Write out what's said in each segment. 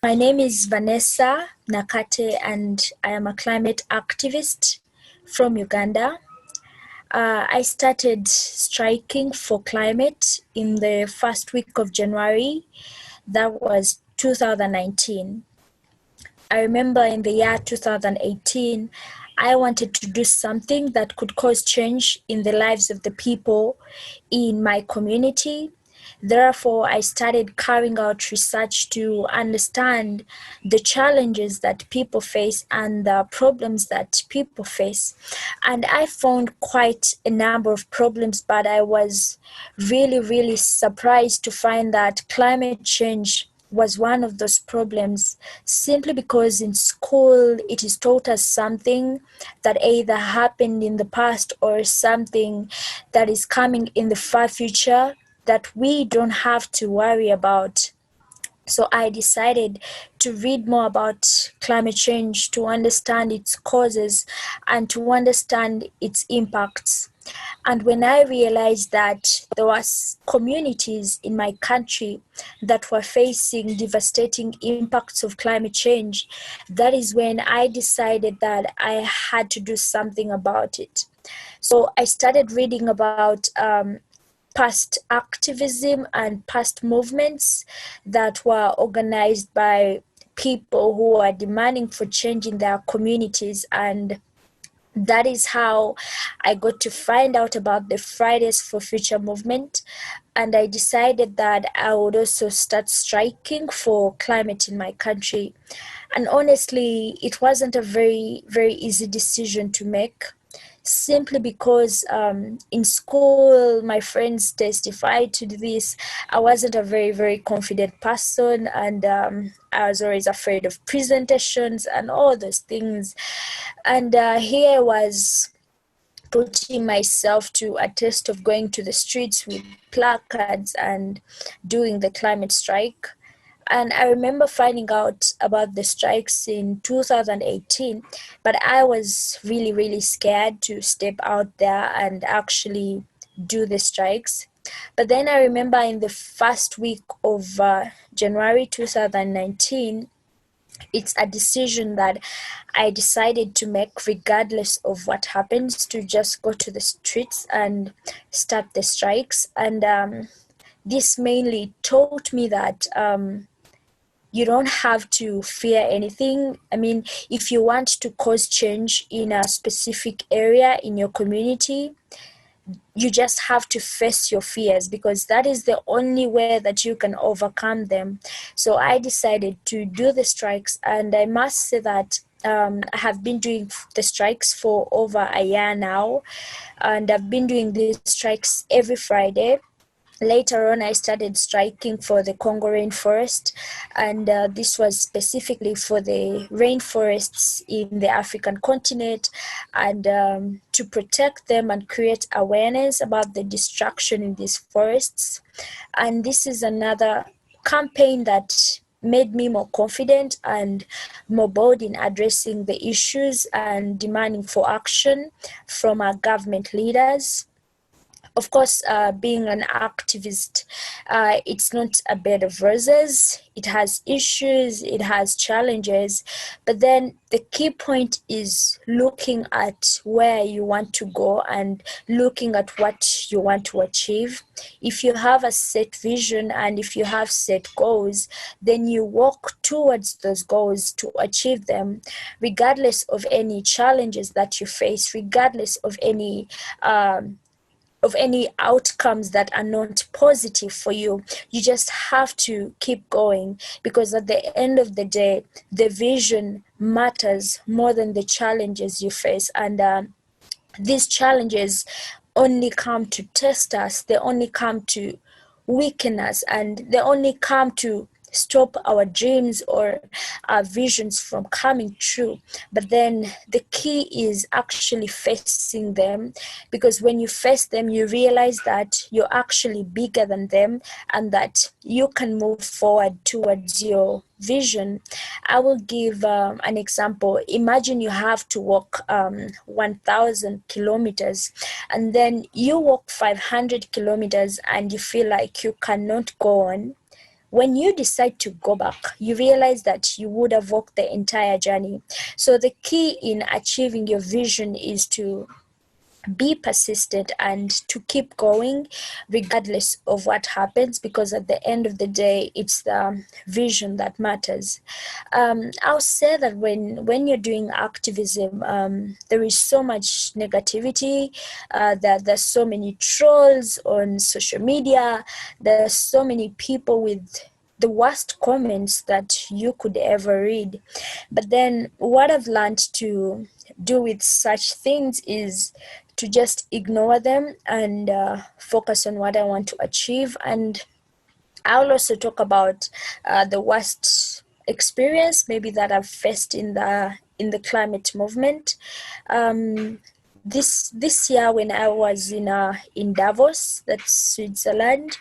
My name is Vanessa Nakate and I am a climate activist from Uganda. I started striking for climate in the first week of January. That was 2019. I remember in the year 2018, I wanted to do something that could cause change in the lives of the people in my community. Therefore, I started carrying out research to understand the challenges that people face and the problems that people face. And I found quite a number of problems, but I was really surprised to find that climate change was one of those problems, simply because in school it is taught us something that either happened in the past or something that is coming in the far future that we don't have to worry about. So I decided to read more about climate change, to understand its causes and to understand its impacts. And when I realized that there was communities in my country that were facing devastating impacts of climate change, that is when I decided that I had to do something about it. So I started reading about past activism and past movements that were organized by people who are demanding for change in their communities, and that is how I got to find out about the Fridays for Future movement. And I decided that I would also start striking for climate in my country. And honestly, it wasn't a very easy decision to make, simply because in school, my friends testified to this. I wasn't a very confident person, and I was always afraid of presentations and all those things. And here I was putting myself to a test of going to the streets with placards and doing the climate strike. And I remember finding out about the strikes in 2018, but I was really scared to step out there and actually do the strikes. But then I remember in the first week of January 2019, it's a decision that I decided to make regardless of what happens, to just go to the streets and start the strikes. And this mainly taught me that you don't have to fear anything. I mean, if you want to cause change in a specific area in your community, you just have to face your fears, because that is the only way that you can overcome them. So I decided to do the strikes, and I must say that I have been doing the strikes for over a year now, and I've been doing these strikes every Friday. Later on, I started striking for the Congo rainforest, and this was specifically for the rainforests in the African continent, and to protect them and create awareness about the destruction in these forests. And this is another campaign that made me more confident and more bold in addressing the issues and demanding for action from our government leaders. Of course, being an activist, it's not a bed of roses. It has issues, it has challenges, but then the key point is looking at where you want to go and looking at what you want to achieve. If you have a set vision and if you have set goals, then you walk towards those goals to achieve them, regardless of any challenges that you face, regardless of any outcomes that are not positive for you. You just have to keep going, because at the end of the day, the vision matters more than the challenges you face. And these challenges only come to test us, they only come to weaken us, and they only come to stop our dreams or our visions from coming true. But then the key is actually facing them, because when you face them, you realize that you're actually bigger than them and that you can move forward towards your vision. I will give an example. Imagine you have to walk 1,000 kilometers, and then you walk 500 kilometers and you feel like you cannot go on. when you decide to go back, you realize that you would have walked the entire journey. So the key in achieving your vision is to be persistent and to keep going regardless of what happens, because at the end of the day, it's the vision that matters. I'll say that when you're doing activism, there is so much negativity, that there's so many trolls on social media, there's so many people with the worst comments that you could ever read. But then what I've learned to do with such things is to just ignore them and focus on what I want to achieve. And I'll also talk about the worst experience maybe that I've faced in the climate movement. This year, when I was in Davos, that's Switzerland,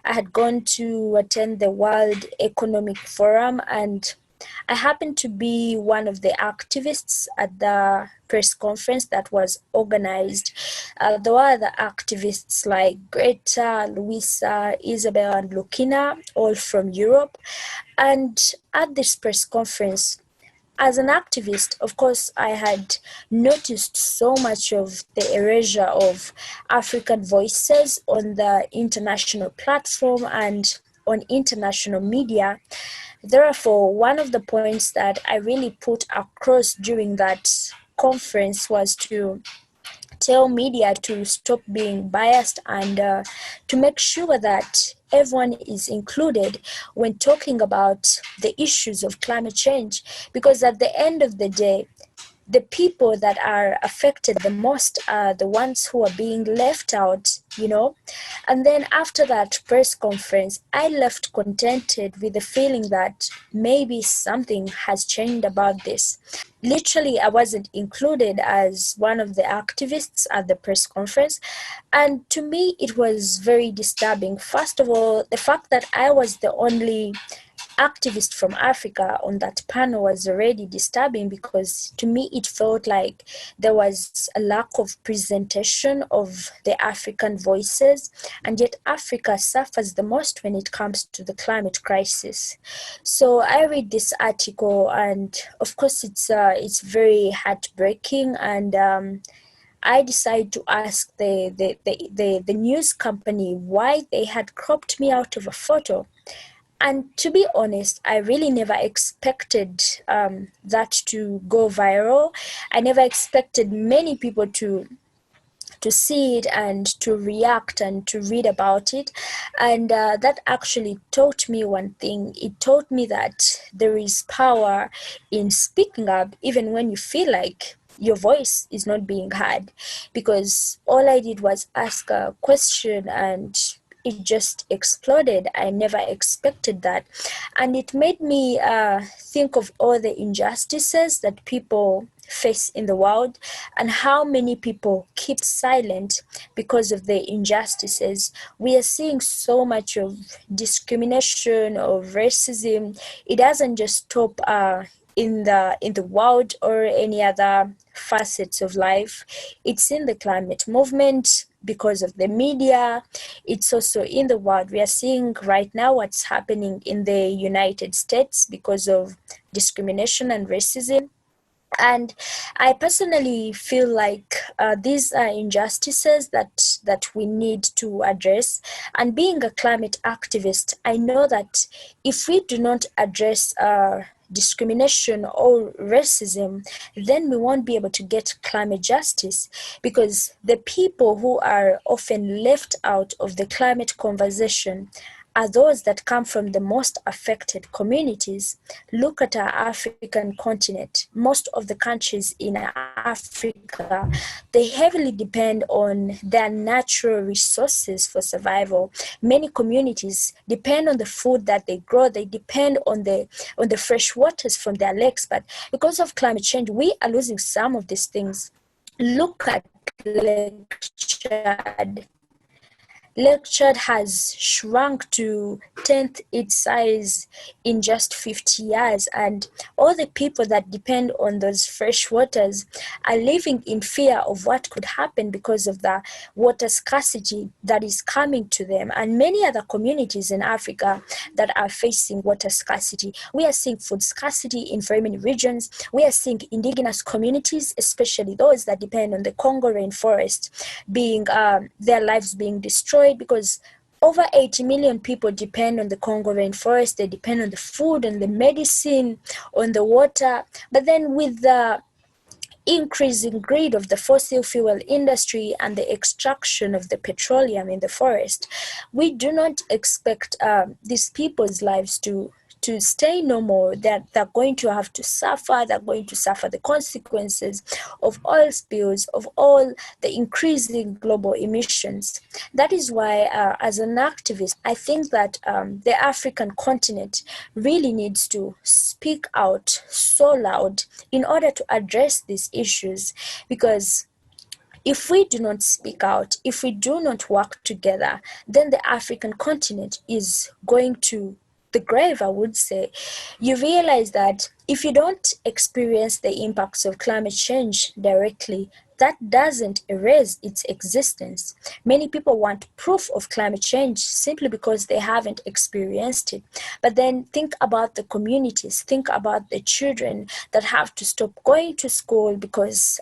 I had gone to attend the World Economic Forum, and I happened to be one of the activists at the press conference that was organized. There were other activists like Greta, Luisa, Isabel, and Lukina, all from Europe. And at this press conference, as an activist, of course, I had noticed so much of the erasure of African voices on the international platform and on international media. Therefore, one of the points that I really put across during that conference was to tell media to stop being biased and to make sure that everyone is included when talking about the issues of climate change. Because at the end of the day, the people that are affected the most are the ones who are being left out, you know. And then after that press conference, I left contented with the feeling that maybe something has changed about this. Literally, I wasn't included as one of the activists at the press conference. And to me, it was very disturbing. First of all, the fact that I was the only activist from Africa on that panel was already disturbing, because to me it felt like there was a lack of presentation of the African voices, and yet Africa suffers the most when it comes to the climate crisis. So I read this article, and of course it's very heartbreaking, and I decided to ask the news company why they had cropped me out of a photo. And to be honest, I really never expected that to go viral. I never expected many people to see it and to react and to read about it. And that actually taught me one thing. It taught me that there is power in speaking up, even when you feel like your voice is not being heard. Because all I did was ask a question and it just exploded. I never expected that. And it made me think of all the injustices that people face in the world, and how many people keep silent because of the injustices. We are seeing so much of discrimination, of racism. It doesn't just stop in the world or any other facets of life. It's in the climate movement because of the media. It's also in the world. We are seeing right now what's happening in the United States because of discrimination and racism. And I personally feel like these are injustices that we need to address. And being a climate activist, I know that if we do not address discrimination or racism, then we won't be able to get climate justice, because the people who are often left out of the climate conversation are those that come from the most affected communities. Look at our African continent. Most of the countries in Africa, they heavily depend on their natural resources for survival. Many communities depend on the food that they grow. They depend on the fresh waters from their lakes. But because of climate change, we are losing some of these things. Look at Lake Chad. Lake Chad has shrunk to 10th its size in just 50 years, and all the people that depend on those fresh waters are living in fear of what could happen because of the water scarcity that is coming to them, and many other communities in Africa that are facing water scarcity. We are seeing food scarcity in very many regions. We are seeing indigenous communities, especially those that depend on the Congo rainforest, being their lives being destroyed because over 80 million people depend on the Congo rainforest. They depend on the food and the medicine, on the water. But then with the increasing greed of the fossil fuel industry and the extraction of the petroleum in the forest, we do not expect these people's lives to stay normal. That they're going to have to suffer. They're going to suffer the consequences of oil spills, of all the increasing global emissions. That is why, as an activist, I think that the African continent really needs to speak out so loud in order to address these issues, because if we do not speak out, if we do not work together, then the African continent is going to the grave, I would say. You realize that if you don't experience the impacts of climate change directly, that doesn't erase its existence. Many people want proof of climate change simply because they haven't experienced it. But then think about the communities, think about the children that have to stop going to school because,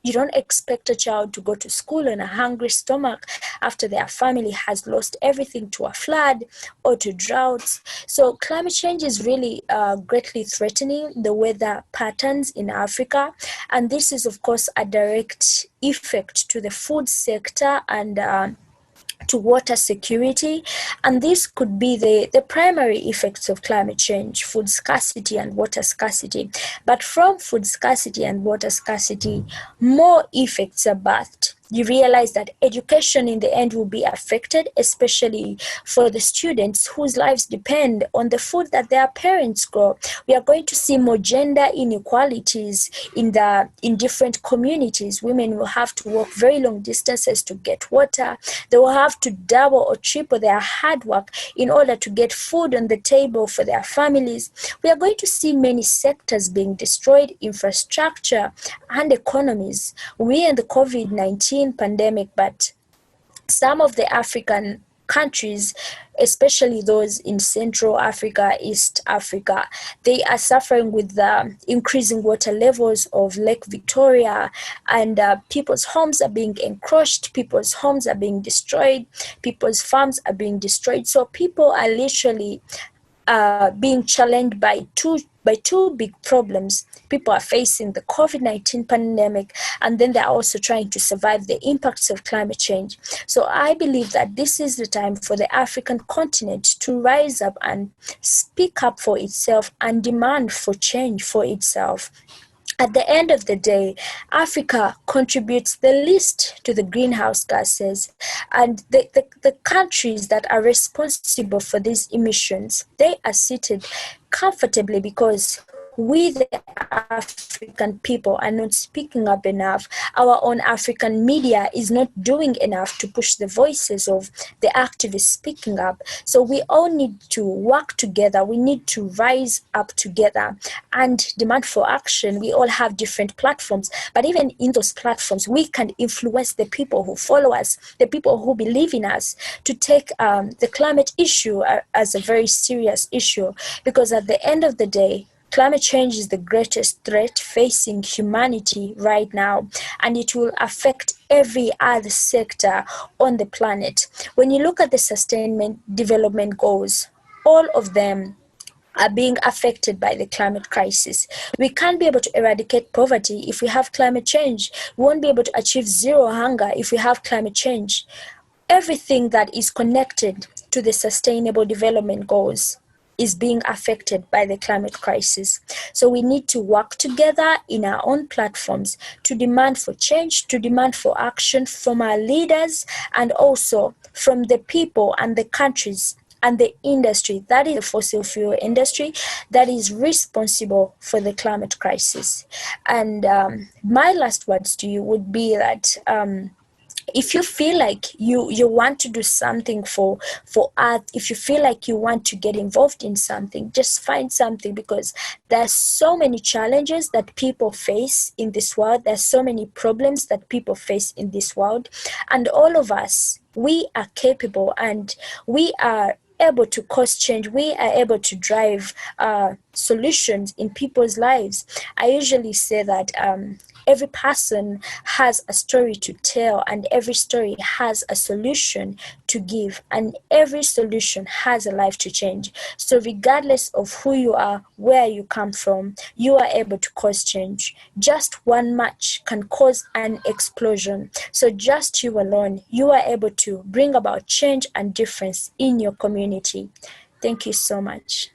you don't expect a child to go to school on a hungry stomach after their family has lost everything to a flood or to droughts. So climate change is really greatly threatening the weather patterns in Africa. And this is, of course, a direct effect to the food sector and to water security. And this could be the primary effects of climate change: food scarcity and water scarcity. But from food scarcity and water scarcity, more effects are birthed. You realize that education in the end will be affected, especially for the students whose lives depend on the food that their parents grow. We are going to see more gender inequalities in different communities. Women will have to walk very long distances to get water. They will have to double or triple their hard work in order to get food on the table for their families. We are going to see many sectors being destroyed, infrastructure and economies. We in the COVID-19 pandemic, but some of the African countries, especially those in Central Africa, East Africa, they are suffering with the increasing water levels of Lake Victoria, and people's homes are being encroached, people's homes are being destroyed, people's farms are being destroyed. So people are literally being challenged by two big problems. People are facing the COVID-19 pandemic, and then they're also trying to survive the impacts of climate change. So I believe that this is the time for the African continent to rise up and speak up for itself and demand for change for itself. At the end of the day, Africa contributes the least to the greenhouse gases, and the countries that are responsible for these emissions, they are seated comfortably because we, the African people, are not speaking up enough. Our own African media is not doing enough to push the voices of the activists speaking up. So we all need to work together. We need to rise up together and demand for action. We all have different platforms, but even in those platforms, we can influence the people who follow us, the people who believe in us, to take the climate issue as a very serious issue, because at the end of the day, climate change is the greatest threat facing humanity right now, and it will affect every other sector on the planet. When you look at the Sustainable Development Goals, all of them are being affected by the climate crisis. We can't be able to eradicate poverty if we have climate change. We won't be able to achieve zero hunger if we have climate change. Everything that is connected to the Sustainable Development Goals is being affected by the climate crisis. So we need to work together in our own platforms to demand for change, to demand for action from our leaders, and also from the people and the countries and the industry, that is the fossil fuel industry, that is responsible for the climate crisis. And my last words to you would be that If you feel like you want to do something for earth, if you feel like you want to get involved in something, just find something, because there's so many challenges that people face in this world. There's so many problems that people face in this world, and all of us, we are capable, and we are able to cause change. We are able to drive solutions in people's lives. I usually say that every person has a story to tell, and every story has a solution to give, and every solution has a life to change. So regardless of who you are, where you come from, you are able to cause change. Just one match can cause an explosion. So just you alone, you are able to bring about change and difference in your community. Thank you so much.